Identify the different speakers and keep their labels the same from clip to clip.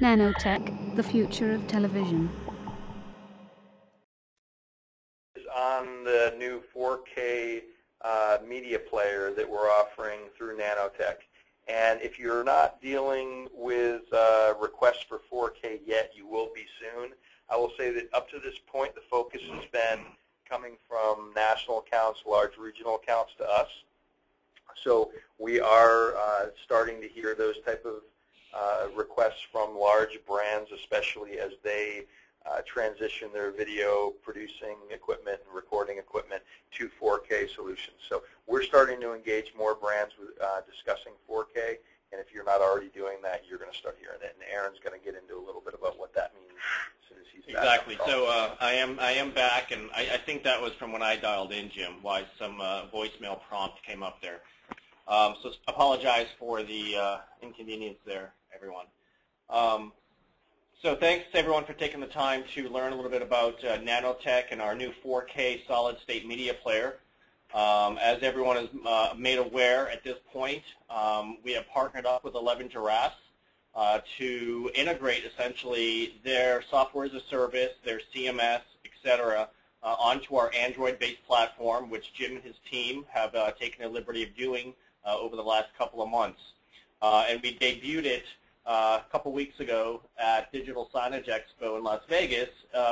Speaker 1: NanoTech, the future of television.
Speaker 2: On the new 4K media player that we're offering through NanoTech. And if you're not dealing with requests for 4K yet, you will be soon. I will say that up to this point, the focus has been coming from national accounts, large regional accounts to us. So we are starting to hear those type of requests from large brands, especially as they transition their video producing equipment and recording equipment to 4K solutions. So we're starting to engage more brands with discussing 4K, and if you're not already doing that, you're going to start hearing it. And Aaron's going to get into a little bit about what that means as soon as he's back.
Speaker 3: Exactly. So I am back, and I think that was from when I dialed in, Jim, why some voicemail prompt came up there. So apologize for the inconvenience there, everyone. So thanks to everyone for taking the time to learn a little bit about NanoTech and our new 4K solid-state media player. As everyone is made aware at this point, we have partnered up with 11 Giraffes to integrate essentially their software as a service, their CMS, etc., onto our Android-based platform, which Jim and his team have taken the liberty of doing over the last couple of months. And we debuted it a couple weeks ago at Digital Signage Expo in Las Vegas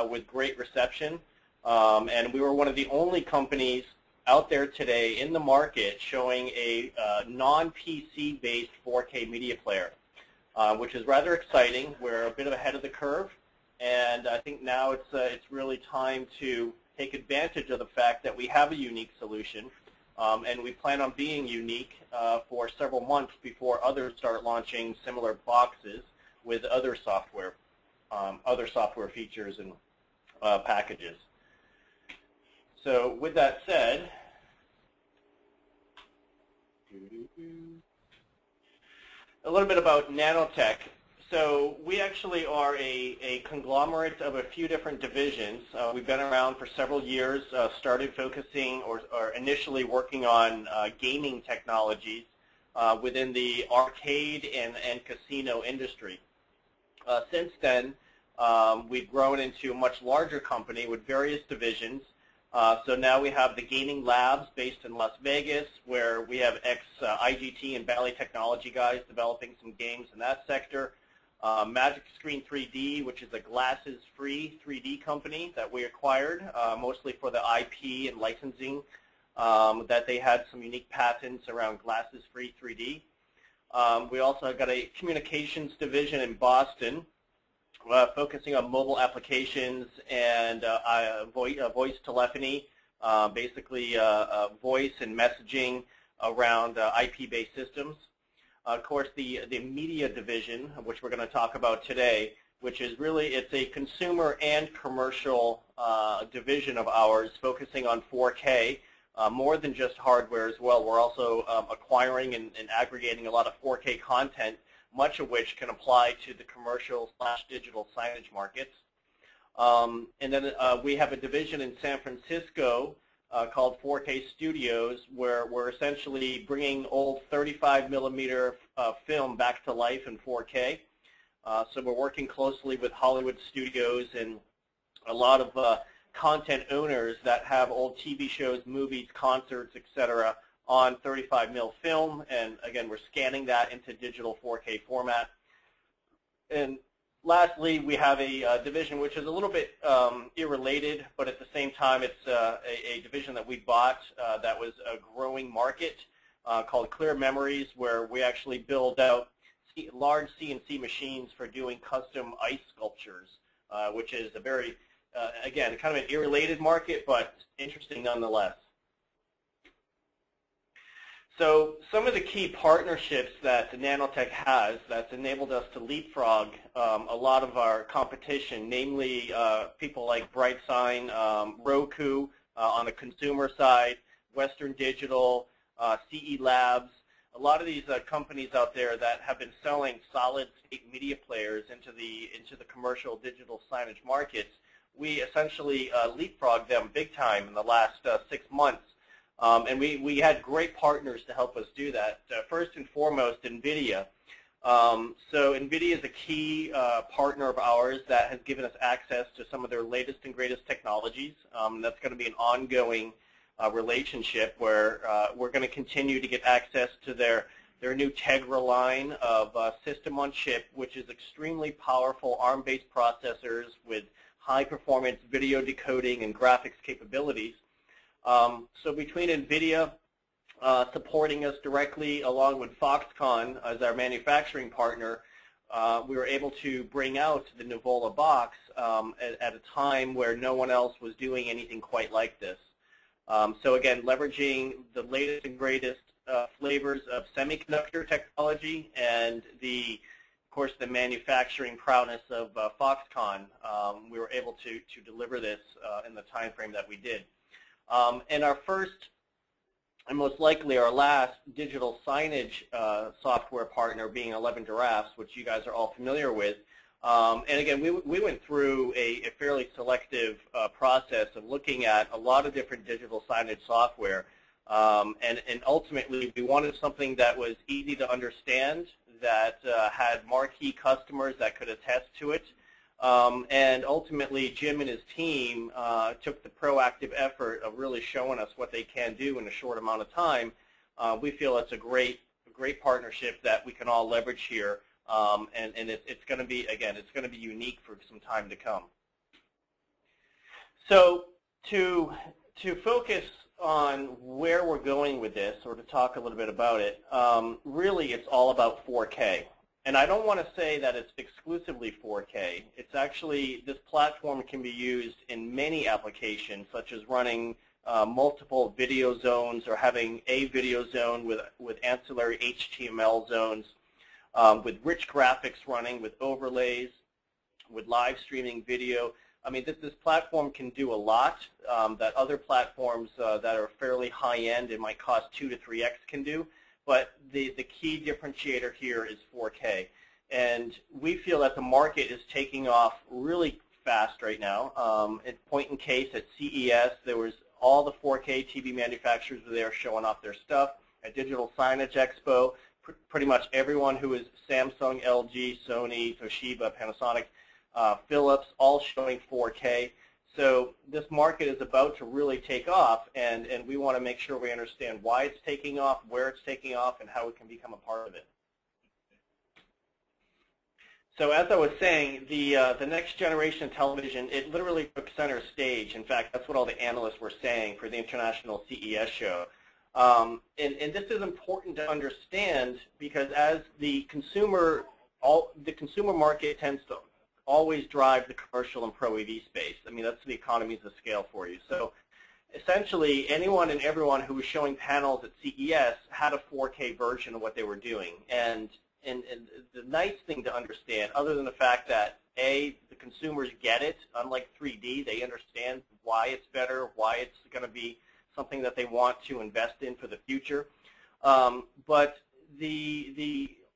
Speaker 3: with great reception. And we were one of the only companies out there today in the market showing a non-PC based 4K media player, which is rather exciting. We're a bit ahead of the curve, and I think now it's really time to take advantage of the fact that we have a unique solution. And we plan on being unique for several months before others start launching similar boxes with other software features and packages. So with that said, a little bit about NanoTech. So we actually are a conglomerate of a few different divisions. We've been around for several years, started focusing or initially working on gaming technologies within the arcade and casino industry. Since then, we've grown into a much larger company with various divisions. So now we have the gaming labs based in Las Vegas, where we have ex-IGT and Bally Technology guys developing some games in that sector. Magic Screen 3D, which is a glasses-free 3D company that we acquired, mostly for the IP and licensing, that they had some unique patents around glasses-free 3D. We also have got a communications division in Boston, focusing on mobile applications and voice telephony, basically voice and messaging around IP-based systems. Of course, the media division, which we're going to talk about today, which is really, it's a consumer and commercial division of ours focusing on 4K, more than just hardware as well. We're also acquiring and aggregating a lot of 4K content, much of which can apply to the commercial/digital signage markets. And then we have a division in San Francisco called 4K Studios, where we're essentially bringing old 35mm film back to life in 4K. So we're working closely with Hollywood studios and a lot of content owners that have old TV shows, movies, concerts, etc. on 35mm film. And again, we're scanning that into digital 4K format. And lastly, we have a division which is a little bit irrelated, but at the same time it's a division that we bought that was a growing market called Clear Memories, where we actually build out large CNC machines for doing custom ice sculptures, which is a very, again, kind of an irrelated market, but interesting nonetheless. So some of the key partnerships that NanoTech has that's enabled us to leapfrog a lot of our competition, namely people like BrightSign, Roku on the consumer side, Western Digital, CE Labs, a lot of these companies out there that have been selling solid-state media players into the commercial digital signage markets. We essentially leapfrogged them big time in the last 6 months. And we had great partners to help us do that. First and foremost, NVIDIA. So NVIDIA is a key partner of ours that has given us access to some of their latest and greatest technologies. That's going to be an ongoing relationship where we're going to continue to get access to their new Tegra line of system-on-chip, which is extremely powerful ARM-based processors with high-performance video decoding and graphics capabilities. So between NVIDIA supporting us directly along with Foxconn as our manufacturing partner, we were able to bring out the Nuvola box at a time where no one else was doing anything quite like this. So again, leveraging the latest and greatest flavors of semiconductor technology and of course, the manufacturing prowess of Foxconn, we were able to deliver this in the time frame that we did. And our first, and most likely our last, digital signage software partner being 11 Giraffes, which you guys are all familiar with. And again, we went through a fairly selective process of looking at a lot of different digital signage software. And ultimately, we wanted something that was easy to understand, that had marquee customers that could attest to it. And ultimately, Jim and his team took the proactive effort of really showing us what they can do in a short amount of time. We feel it's a great partnership that we can all leverage here. And it's going to be, again, it's going to be unique for some time to come. So to focus on where we're going with this, or to talk a little bit about it, really it's all about 4K. And I don't want to say that it's exclusively 4K. It's actually, this platform can be used in many applications, such as running multiple video zones or having a video zone with ancillary HTML zones, with rich graphics running, with overlays, with live streaming video. I mean, this platform can do a lot that other platforms that are fairly high-end and might cost 2 to 3x can do. But the key differentiator here is 4K. And we feel that the market is taking off really fast right now. At point in case at CES, there was all the 4K TV manufacturers were there showing off their stuff. At Digital Signage Expo, pretty much everyone who is Samsung, LG, Sony, Toshiba, Panasonic, Philips, all showing 4K. So this market is about to really take off, and we want to make sure we understand why it's taking off, where it's taking off, and how we can become a part of it. So as I was saying, the next generation television, it literally took center stage. In fact, that's what all the analysts were saying for the International CES show. And this is important to understand because as the consumer market tends to always drive the commercial and pro AV space. I mean, that's the economies of scale for you. So essentially, anyone and everyone who was showing panels at CES had a 4K version of what they were doing. And the nice thing to understand, other than the fact that, A, the consumers get it, unlike 3D, they understand why it's better, why it's going to be something that they want to invest in for the future. But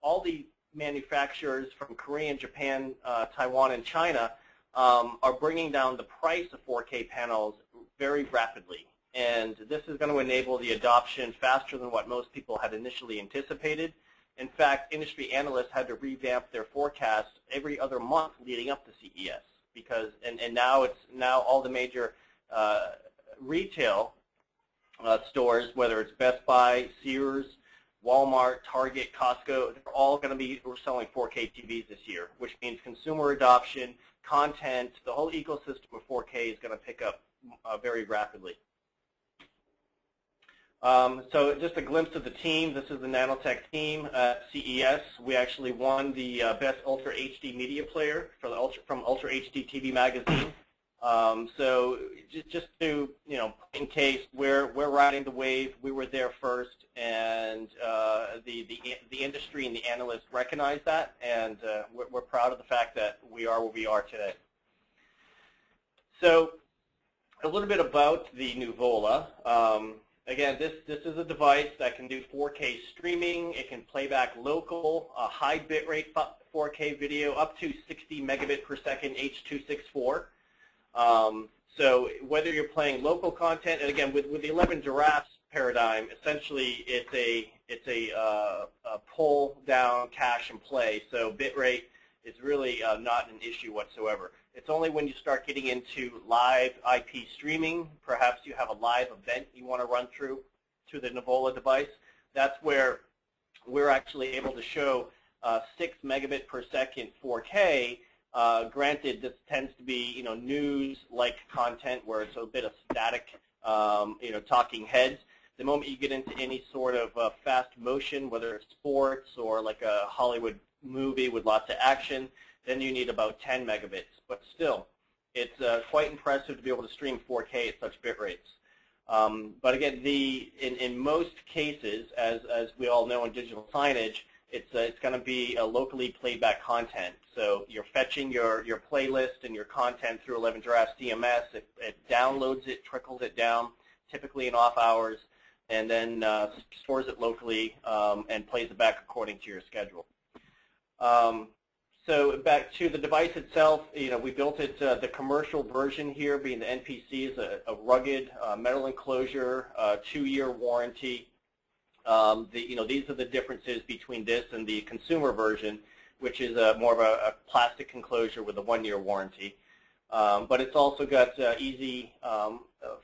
Speaker 3: all the manufacturers from Korea, Japan, Taiwan, and China are bringing down the price of 4K panels very rapidly. And this is going to enable the adoption faster than what most people had initially anticipated. In fact, industry analysts had to revamp their forecast every other month leading up to CES because, and now all the major retail stores, whether it's Best Buy, Sears, Walmart, Target, Costco, they're all going to be selling 4K TVs this year, which means consumer adoption, content, the whole ecosystem of 4K is going to pick up very rapidly. So just a glimpse of the team. This is the NanoTech team at CES. We actually won the Best Ultra HD Media Player from Ultra HD TV Magazine. So just to, in case we're riding the wave, we were there first, and the industry and the analysts recognize that, and we're proud of the fact that we are where we are today. So a little bit about the Nuvola. Again, this is a device that can do 4K streaming. It can play back local, high bitrate 4K video up to 60 megabit per second H.264. So whether you're playing local content, and again, with the 11 Giraffes paradigm, essentially it's It's a pull down cache and play, so bitrate is really not an issue whatsoever. It's only when you start getting into live IP streaming, perhaps you have a live event you want to run through to the Nuvola device. That's where we're actually able to show 6 megabit per second 4K. Granted, this tends to be news-like content where it's a bit of static, talking heads. The moment you get into any sort of fast motion, whether it's sports or like a Hollywood movie with lots of action, then you need about 10 megabits. But still, it's quite impressive to be able to stream 4K at such bit rates. But again, in most cases, as we all know in digital signage, it's going to be a locally playback content. So you're fetching your playlist and your content through 11 Giraffes CMS. It downloads it, trickles it down, typically in off hours, and then stores it locally and plays it back according to your schedule. So back to the device itself, we built it, the commercial version here being the NP-C is a rugged metal enclosure, 2-year warranty. These are the differences between this and the consumer version, which is more of a plastic enclosure with a 1-year warranty. But it's also got easy,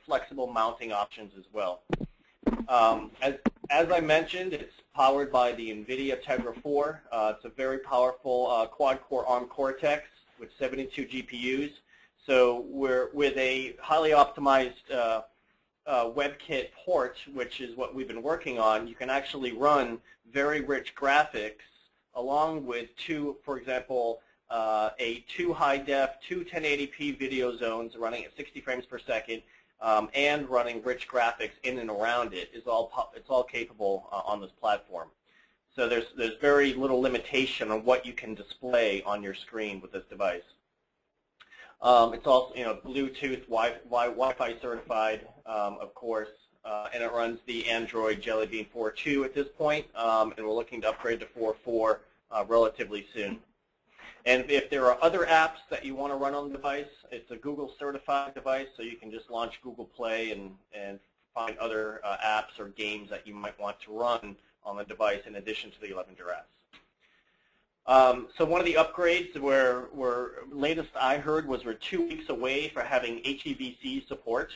Speaker 3: flexible mounting options as well. As I mentioned, it's powered by the NVIDIA Tegra 4. It's a very powerful quad-core ARM Cortex with 72 GPUs. So we're with a highly optimized WebKit port, which is what we've been working on. You can actually run very rich graphics along with for example, a 2 high-def, 2 1080p video zones running at 60 frames per second, and running rich graphics in and around it. It's all capable on this platform. So there's very little limitation on what you can display on your screen with this device. It's also Bluetooth, Wi-Fi certified, of course, and it runs the Android Jelly Bean 4.2 at this point, and we're looking to upgrade to 4.4 relatively soon. And if there are other apps that you want to run on the device, it's a Google certified device, so you can just launch Google Play and find other apps or games that you might want to run on the device in addition to the 11 Giraffes. So one of the upgrades where latest I heard was we're 2 weeks away for having HEVC support.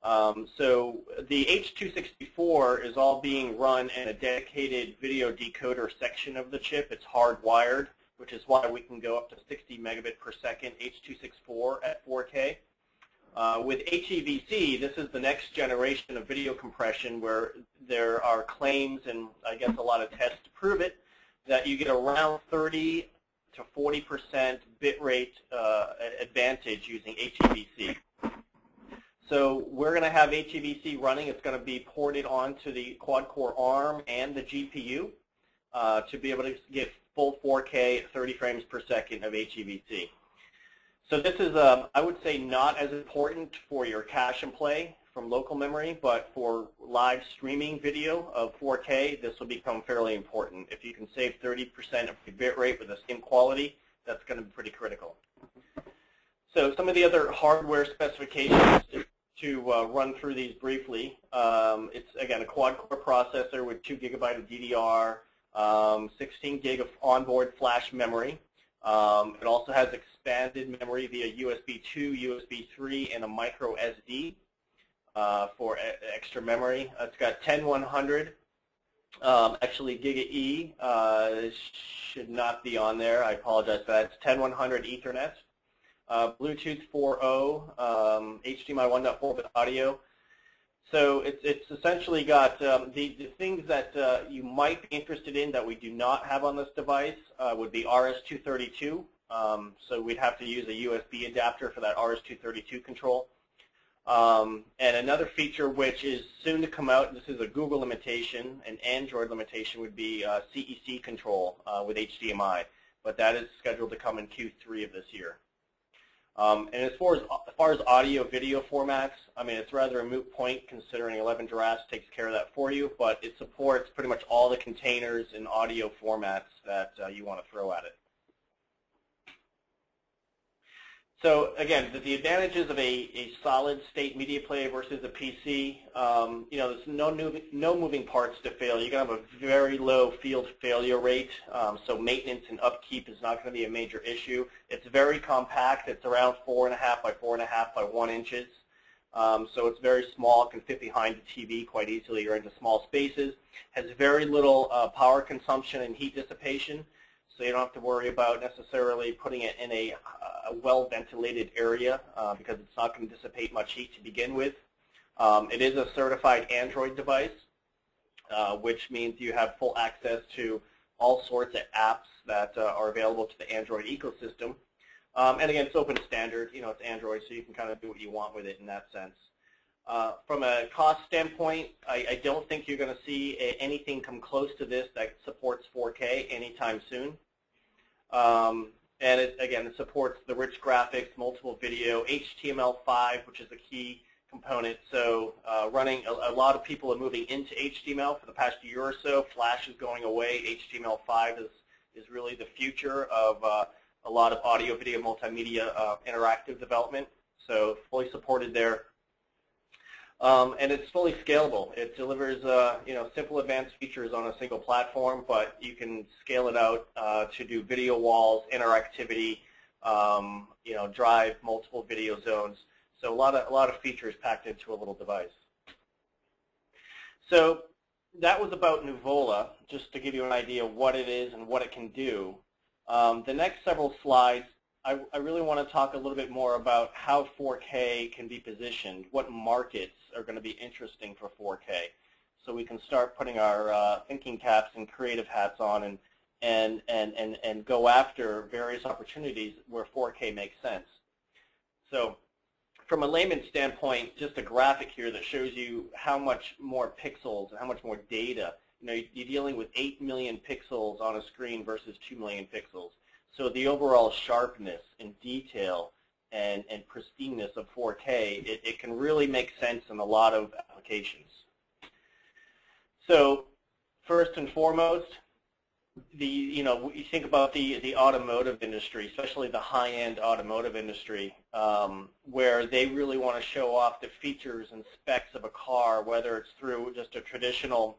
Speaker 3: So the H264 is all being run in a dedicated video decoder section of the chip. It's hardwired, which is why we can go up to 60 megabit per second H264 at 4K. With HEVC, this is the next generation of video compression where there are claims and I guess a lot of tests to prove it that you get around 30 to 40% bit rate advantage using HEVC. So we're going to have HEVC running. It's going to be ported onto the quad-core ARM and the GPU to be able to get full 4K at 30 frames per second of HEVC. So this is, I would say, not as important for your cache and play from local memory, but for live streaming video of 4K, this will become fairly important. If you can save 30% of the bit rate with the same quality, that's going to be pretty critical. So some of the other hardware specifications to run through these briefly. It's, again, a quad-core processor with 2 GB of DDR, 16 gig of onboard flash memory. It also has expanded memory via USB 2, USB 3, and a micro SD for extra memory. It's got 10100. Actually, Giga E should not be on there. I apologize for that. It's 10100 Ethernet. Bluetooth 4.0, HDMI 1.4 with audio. So it's essentially got the things that you might be interested in that we do not have on this device would be RS-232. So we'd have to use a USB adapter for that RS-232 control. And another feature which is soon to come out, this is a Google limitation, an Android limitation, would be CEC control with HDMI. But that is scheduled to come in Q3 of this year. And as far as audio-video formats, I mean, it's rather a moot point considering 11 Giraffes takes care of that for you, but it supports pretty much all the containers and audio formats that you want to throw at it. So again, the advantages of a solid-state media player versus a PC, there's no moving parts to fail. You're going to have a very low field failure rate, so maintenance and upkeep is not going to be a major issue. It's very compact. It's around 4.5 by 4.5 by 1 inches. So it's very small. It can fit behind the TV quite easily or into small spaces. Has very little power consumption and heat dissipation. So you don't have to worry about necessarily putting it in a well-ventilated area because it's not going to dissipate much heat to begin with. It is a certified Android device, which means you have full access to all sorts of apps that are available to the Android ecosystem. And again, it's open standard. It's Android, so you can kind of do what you want with it in that sense. From a cost standpoint, I don't think you're going to see anything come close to this that supports 4K anytime soon. And it supports the rich graphics, multiple video, HTML5, which is a key component. So running, a lot of people are moving into HTML for the past year or so. Flash is going away. HTML5 is really the future of a lot of audio, video, multimedia, interactive development. So fully supported there. And it's fully scalable. It delivers simple advanced features on a single platform, but you can scale it out to do video walls, interactivity, drive multiple video zones. So a lot of features packed into a little device. So that was about Nuvola, just to give you an idea of what it is and what it can do. The next several slides, I really want to talk a little bit more about how 4K can be positioned, what markets are going to be interesting for 4K. So we can start putting our thinking caps and creative hats on and go after various opportunities where 4K makes sense. So from a layman's standpoint, just a graphic here that shows you how much more pixels and how much more data. You're dealing with 8 million pixels on a screen versus 2 million pixels. So the overall sharpness and detail and pristineness of 4K, it can really make sense in a lot of applications. So first and foremost, you think about the automotive industry, especially the high-end automotive industry, where they really want to show off the features and specs of a car, whether it's through just a traditional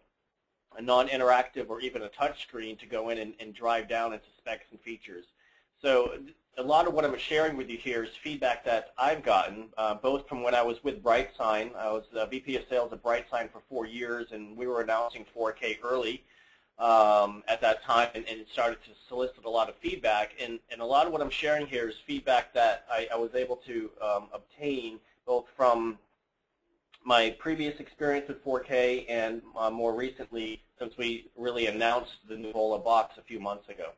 Speaker 3: a non-interactive or even a touch screen to go in and drive down into specs and features. So a lot of what I'm sharing with you here is feedback that I've gotten, both from when I was with BrightSign. I was the VP of Sales at BrightSign for 4 years, and we were announcing 4K early at that time, and it started to solicit a lot of feedback. And a lot of what I'm sharing here is feedback that I was able to obtain both from my previous experience with 4K and more recently since we really announced the Nuvola box a few months ago.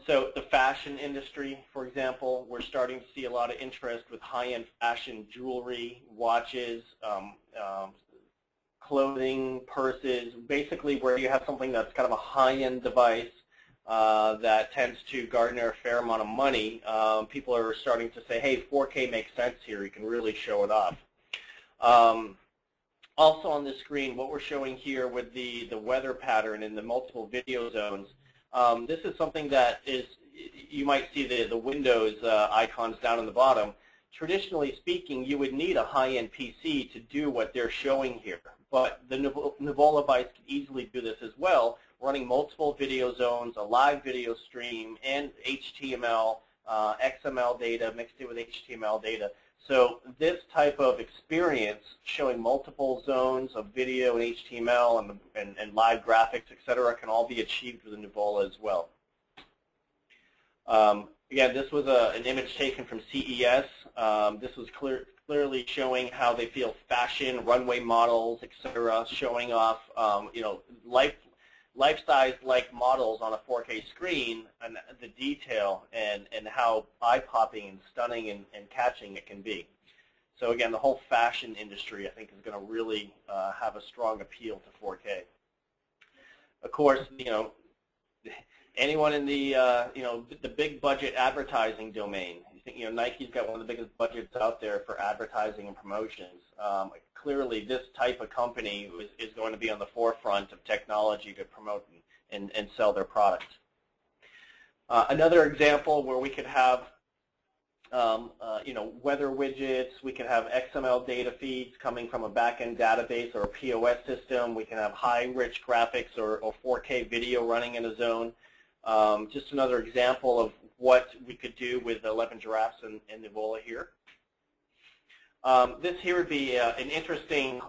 Speaker 3: So the fashion industry, for example, we're starting to see a lot of interest with high-end fashion jewelry, watches, clothing, purses, basically where you have something that's kind of a high-end device that tends to garner a fair amount of money. People are starting to say, hey, 4K makes sense here. You can really show it off. Also on the screen, what we're showing here with the weather pattern and the multiple video zones, this is something that is, you might see the Windows icons down on the bottom. Traditionally speaking, you would need a high-end PC to do what they're showing here. But the Nuvola device can easily do this as well, running multiple video zones, a live video stream, and HTML, XML data mixed in with HTML data. So this type of experience showing multiple zones of video and HTML and live graphics, etc., can all be achieved with the Nuvola as well. Again, this was an image taken from CES. This was clearly showing how they feel fashion, runway models, etc., showing off life-size-like models on a 4K screen, and the detail and how eye-popping and stunning and catching it can be. So again, the whole fashion industry, I think, is going to really have a strong appeal to 4K. Of course, anyone in the the big budget advertising domain. You think Nike's got one of the biggest budgets out there for advertising and promotions. Clearly, this type of company is going to be on the forefront of technology to promote and sell their products. Another example where we could have weather widgets. We can have XML data feeds coming from a back-end database or a POS system. We can have high-rich graphics or 4K video running in a zone. Just another example of what we could do with 11 Giraffes and Nuvola here. This here would be an interesting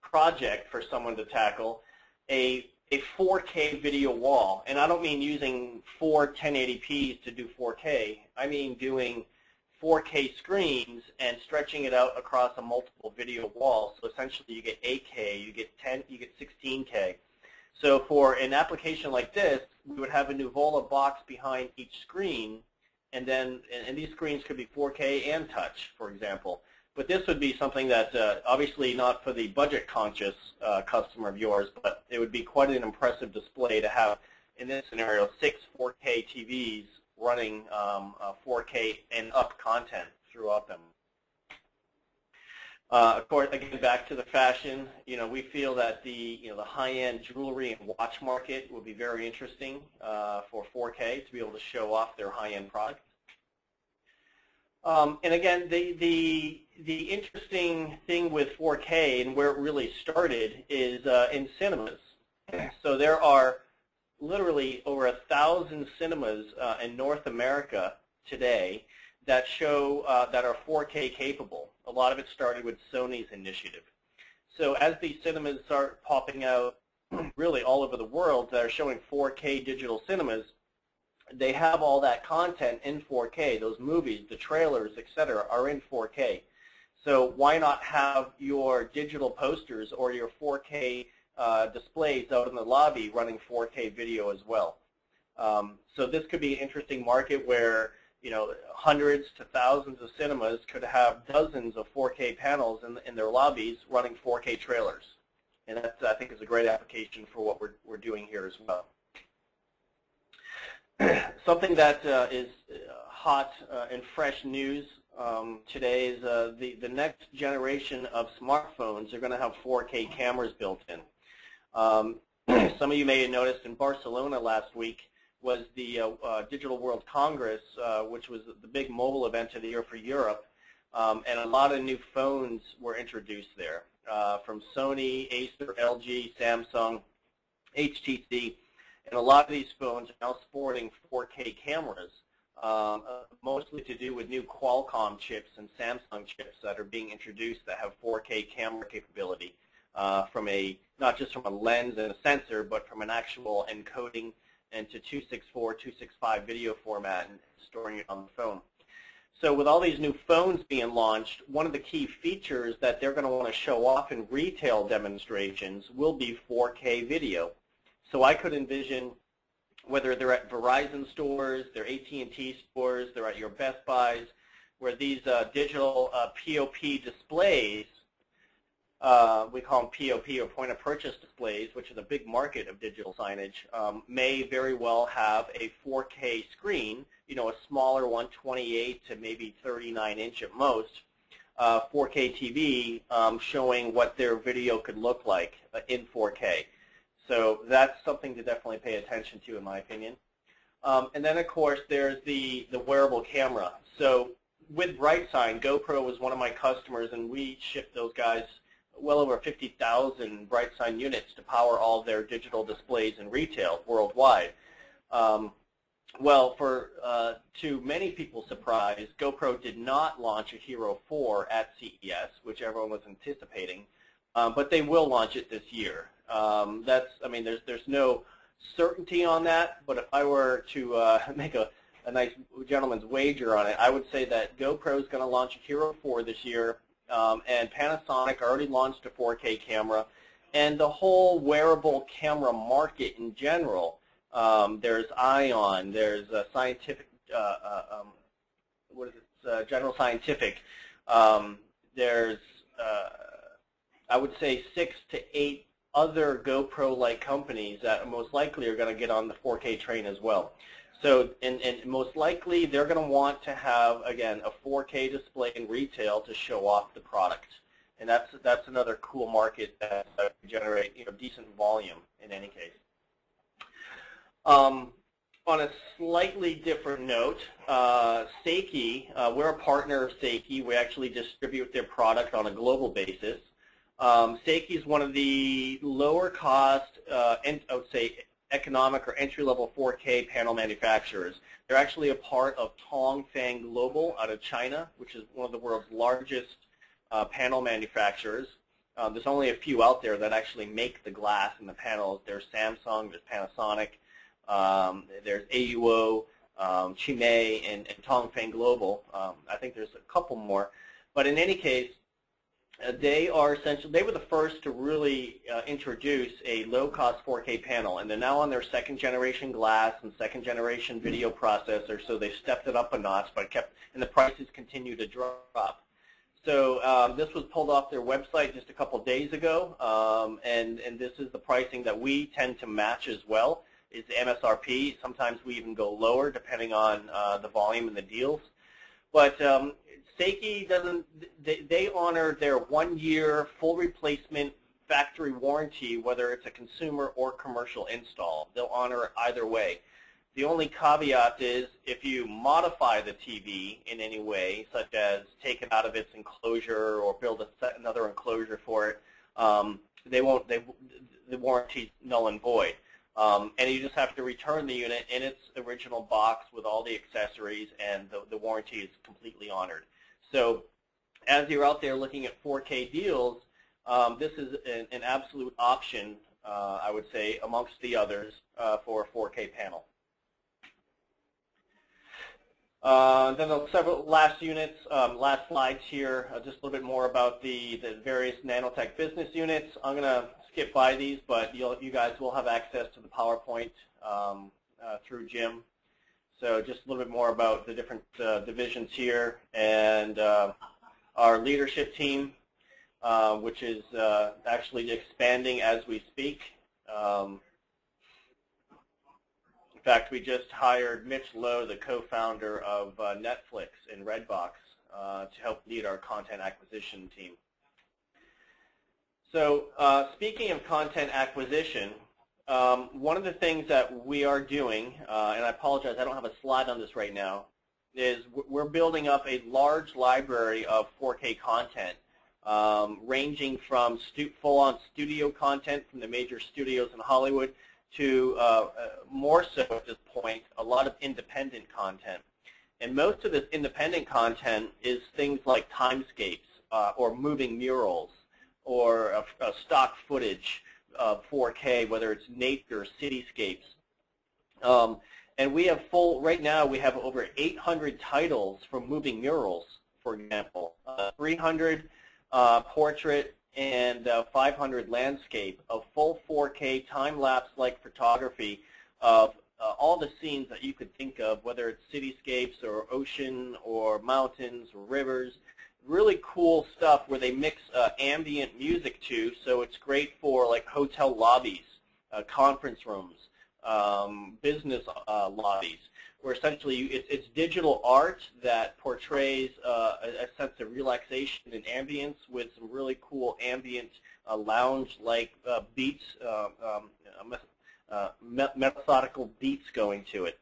Speaker 3: project for someone to tackle, a 4K video wall. And I don't mean using 4 1080p's to do 4K. I mean doing 4K screens and stretching it out across a multiple video wall. So essentially you get 8K, you get 10, you get 16K. So for an application like this, we would have a Nuvola box behind each screen, and these screens could be 4K and touch, for example. But this would be something that obviously not for the budget-conscious customer of yours, but it would be quite an impressive display to have, in this scenario, 6 4K TVs running 4K and up content throughout them. Of course, again, back to the fashion, we feel that the high-end jewelry and watch market would be very interesting for 4K to be able to show off their high-end product. And again, the interesting thing with 4K and where it really started is in cinemas. So there are literally over 1,000 cinemas in North America today that show that are 4K capable. A lot of it started with Sony's initiative. So as these cinemas start popping out really all over the world that are showing 4K digital cinemas, they have all that content in 4K. Those movies, the trailers, etc., are in 4K. So why not have your digital posters or your 4K displays out in the lobby running 4K video as well? So this could be an interesting market where hundreds to thousands of cinemas could have dozens of 4K panels in their lobbies running 4K trailers. And that, I think, is a great application for what we're doing here as well. Something that is hot and fresh news today is the next generation of smartphones are going to have 4K cameras built in. Some of you may have noticed in Barcelona last week was the Digital World Congress, which was the big mobile event of the year for Europe, and a lot of new phones were introduced there from Sony, Acer, LG, Samsung, HTC. And a lot of these phones are now sporting 4K cameras, mostly to do with new Qualcomm chips and Samsung chips that are being introduced that have 4K camera capability from not just from a lens and a sensor, but from an actual encoding into 264, 265 video format and storing it on the phone. So with all these new phones being launched, one of the key features that they're going to want to show off in retail demonstrations will be 4K video. So I could envision whether they're at Verizon stores, they're AT&T stores, they're at your Best Buys, where these digital POP displays, we call them POP or point of purchase displays, which is a big market of digital signage, may very well have a 4K screen, a smaller one, 28 to maybe 39 inch at most, 4K TV showing what their video could look like in 4K. So that's something to definitely pay attention to, in my opinion. And then, of course, there's the wearable camera. So with BrightSign, GoPro was one of my customers, and we shipped those guys well over 50,000 BrightSign units to power all their digital displays in retail worldwide. Well, to many people's surprise, GoPro did not launch a Hero 4 at CES, which everyone was anticipating, but they will launch it this year. There's no certainty on that, but if I were to make a nice gentleman's wager on it, I would say that GoPro is going to launch a Hero 4 this year, and Panasonic already launched a 4K camera, and the whole wearable camera market in general. There's Ion, there's Scientific, General Scientific. There's I would say 6 to 8 other GoPro-like companies that most likely are going to get on the 4K train as well. So, and most likely they're going to want to have, again, a 4K display in retail to show off the product. And that's another cool market that can generate decent volume in any case. On a slightly different note, Seiki, we're a partner of Seiki. We actually distribute their product on a global basis. Seiki is one of the lower cost, and I would say economic or entry-level 4K panel manufacturers. They're actually a part of Tongfang Global out of China, which is one of the world's largest panel manufacturers. There's only a few out there that actually make the glass and the panels. There's Samsung, there's Panasonic, there's AUO, Chimay, and Tongfang Global. I think there's a couple more. But in any case, they were the first to really introduce a low-cost 4K panel, and they're now on their second-generation glass and second-generation video processor, so they've stepped it up a notch, but and the prices continue to drop. So this was pulled off their website just a couple days ago, and this is the pricing that we tend to match as well. Is the MSRP. Sometimes we even go lower depending on the volume and the deals. But Seiki they honor their 1-year full replacement factory warranty, whether it's a consumer or commercial install. They'll honor it either way. The only caveat is if you modify the TV in any way, such as take it out of its enclosure or build another enclosure for it, the warranty's null and void. And you just have to return the unit in its original box with all the accessories, and the warranty is completely honored. So as you're out there looking at 4K deals, this is an absolute option, I would say, amongst the others for a 4K panel. Then the several last units, last slides here, just a little bit more about the various NanoTech business units. I'm going to skip by these, but you guys will have access to the PowerPoint through Jim. So just a little bit more about the different divisions here, and our leadership team, which is actually expanding as we speak. In fact, we just hired Mitch Lowe, the co-founder of Netflix and Redbox, to help lead our content acquisition team. So speaking of content acquisition, one of the things that we are doing, and I apologize, I don't have a slide on this right now, is we're building up a large library of 4K content, ranging from full-on studio content from the major studios in Hollywood to more so at this point, a lot of independent content. And most of this independent content is things like timescapes or moving murals or stock footage of 4K, whether it's nature or cityscapes. And we have right now we have over 800 titles from moving murals, for example, 300 portrait and 500 landscape of full 4K time-lapse-like photography of all the scenes that you could think of, whether it's cityscapes or ocean or mountains or rivers. Really cool stuff where they mix ambient music too, so it's great for like hotel lobbies, conference rooms, business lobbies, where essentially it's digital art that portrays a sense of relaxation and ambience with some really cool ambient lounge-like beats, methodical beats going to it.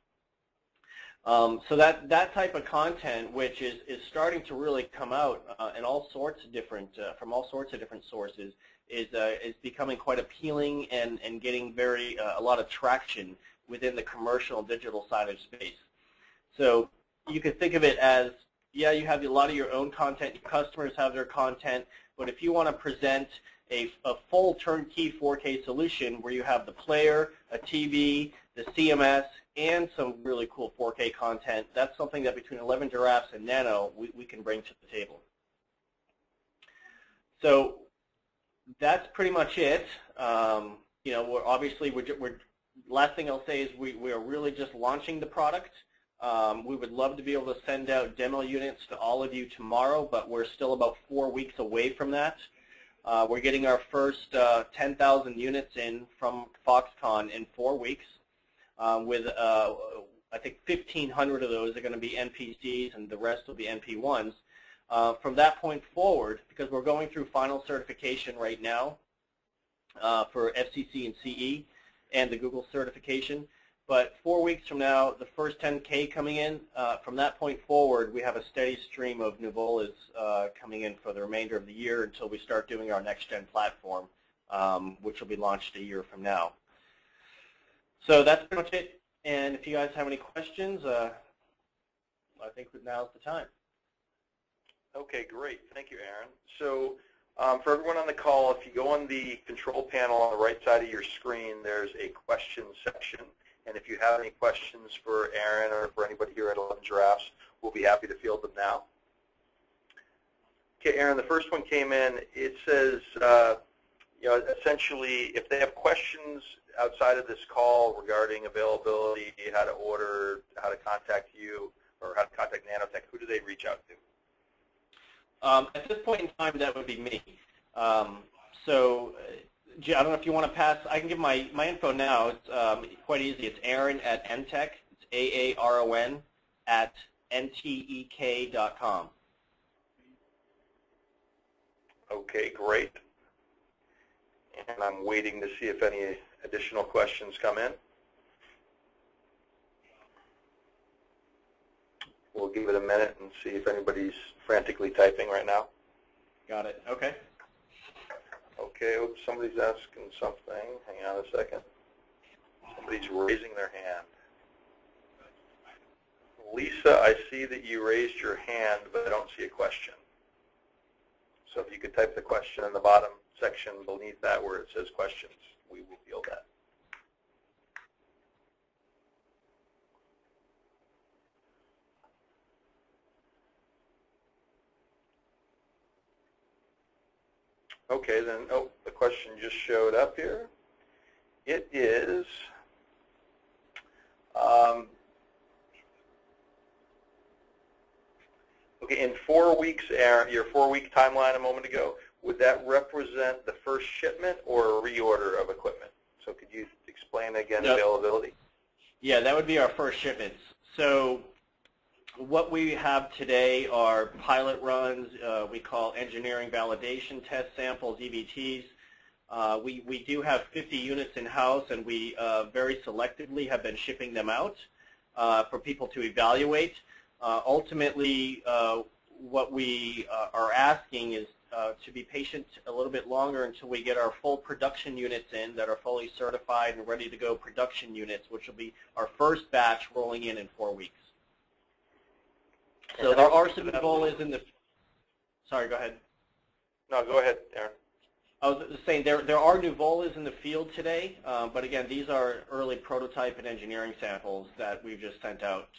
Speaker 3: So that type of content, which is starting to really come out in all sorts of different from all sorts of different sources, is becoming quite appealing and getting a lot of traction within the commercial and digital side of space. So you could think of it as, yeah, you have a lot of your own content, your customers have their content, but if you want to present a full turnkey 4K solution where you have the player, a TV, the CMS, and some really cool 4K content, that's something that between 11 Giraffes and Nano, we can bring to the table. So that's pretty much it. You know, last thing I'll say is we are really just launching the product. We would love to be able to send out demo units to all of you tomorrow, but we're still about 4 weeks away from that. We're getting our first 10,000 units in from Foxconn in 4 weeks, with I think 1,500 of those are going to be NP-Cs and the rest will be NP-1s. From that point forward, because we're going through final certification right now for FCC and CE and the Google certification, But 4 weeks from now, the first 10K coming in, from that point forward, we have a steady stream of Nuvolas coming in for the remainder of the year until we start doing our next-gen platform, which will be launched a year from now. So that's pretty much it. And if you guys have any questions, I think now's the time.
Speaker 2: Okay, great. Thank you, Aaron. So for everyone on the call, if you go on the control panel on the right side of your screen, there's a questions section. And if you have any questions for Aaron or for anybody here at 11 Giraffes, we'll be happy to field them now. Okay, Aaron, the first one came in. It says, essentially, if they have questions outside of this call regarding availability, how to order, how to contact you, or how to contact NanoTech, who do they reach out to?
Speaker 3: At this point in time, that would be me. I don't know if you want to pass. I can give my info now. It's quite easy. It's Aaron at NTEK. It's AARON at NTEK.com.
Speaker 2: Okay, great. And I'm waiting to see if any additional questions come in. We'll give it a minute and see if anybody's frantically typing right now.
Speaker 3: Got it. Okay.
Speaker 2: Okay, oops, somebody's asking something. Hang on a second. Somebody's raising their hand. Lisa, I see that you raised your hand, but I don't see a question. So if you could type the question in the bottom section beneath that where it says questions, we will field that. Okay, then, oh, the question just showed up here. It is, okay, in 4 weeks, Aaron, your 4-week timeline a moment ago, would that represent the first shipment or a reorder of equipment? So could you explain again availability?
Speaker 3: Yeah, that would be our first shipments. So what we have today are pilot runs, we call engineering validation test samples, EVTs. We do have 50 units in-house, and we very selectively have been shipping them out for people to evaluate. Ultimately, what we are asking is to be patient a little bit longer until we get our full production units in that are fully certified and ready to go production units, which will be our first batch rolling in 4 weeks. So there are some Nuvolas in the. Sorry, go ahead.
Speaker 2: No, go ahead, Aaron.
Speaker 3: I was saying there are Nuvolas in the field today, but again, these are early prototype and engineering samples that we've just sent out.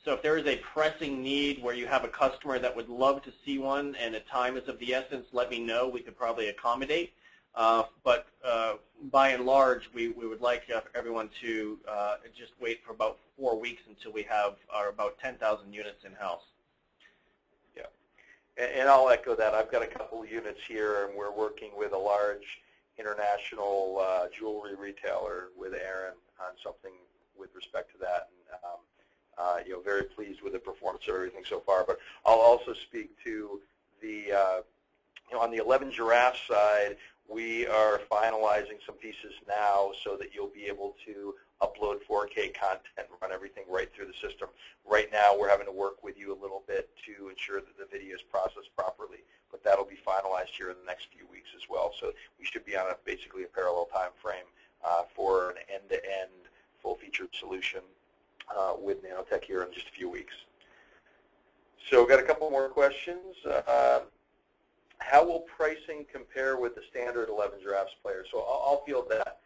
Speaker 3: So if there is a pressing need where you have a customer that would love to see one and a time is of the essence, let me know. We could probably accommodate. But by and large, we would like everyone to just wait for about 4 weeks until we have our about 10,000 units in-house.
Speaker 2: Yeah, and I'll echo that. I've got a couple of units here, and we're working with a large international jewelry retailer with Aaron on something with respect to that. And, very pleased with the performance of everything so far. But I'll also speak to the, on the 11 Giraffe side, we are finalizing some pieces now so that you'll be able to upload 4K content and run everything right through the system. Right now, we're having to work with you a little bit to ensure that the video is processed properly, but that'll be finalized here in the next few weeks as well. So we should be on basically a parallel time frame for an end-to-end full-featured solution with NanoTech here in just a few weeks. So we've got a couple more questions. How will pricing compare with the standard 11 Giraffes player? So I'll field that.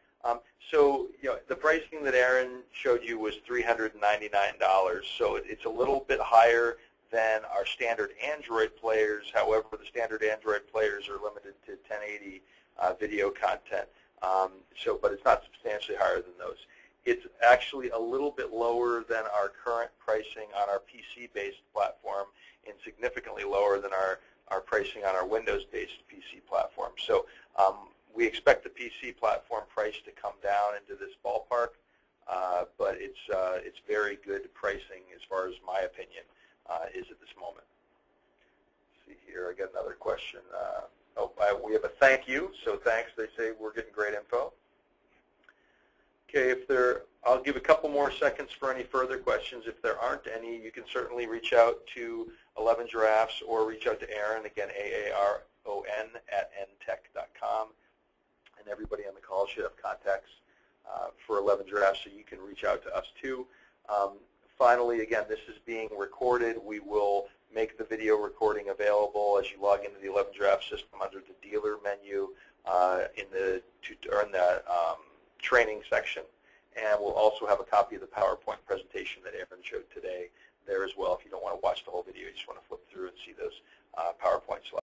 Speaker 2: So the pricing that Aaron showed you was $399. So it's a little bit higher than our standard Android players. However, the standard Android players are limited to 1080 video content. But it's not substantially higher than those. It's actually a little bit lower than our current pricing on our PC-based platform and significantly lower than our pricing on our Windows-based PC platform. So we expect the PC platform price to come down into this ballpark, but it's very good pricing as far as my opinion is at this moment. Let's see here, I got another question. We have a thank you, so thanks. They say we're getting great info. Okay, if there are I'll give a couple more seconds for any further questions. If there aren't any, you can certainly reach out to 11 Giraffes or reach out to Aaron, again, AARON at NTEK.com. And everybody on the call should have contacts for 11 Giraffes, so you can reach out to us too. Finally, again, this is being recorded. We will make the video recording available as you log into the 11 Giraffe system under the dealer menu in the training section. And we'll also have a copy of the PowerPoint presentation that Aaron showed today there as well. If you don't want to watch the whole video, you just want to flip through and see those PowerPoint slides.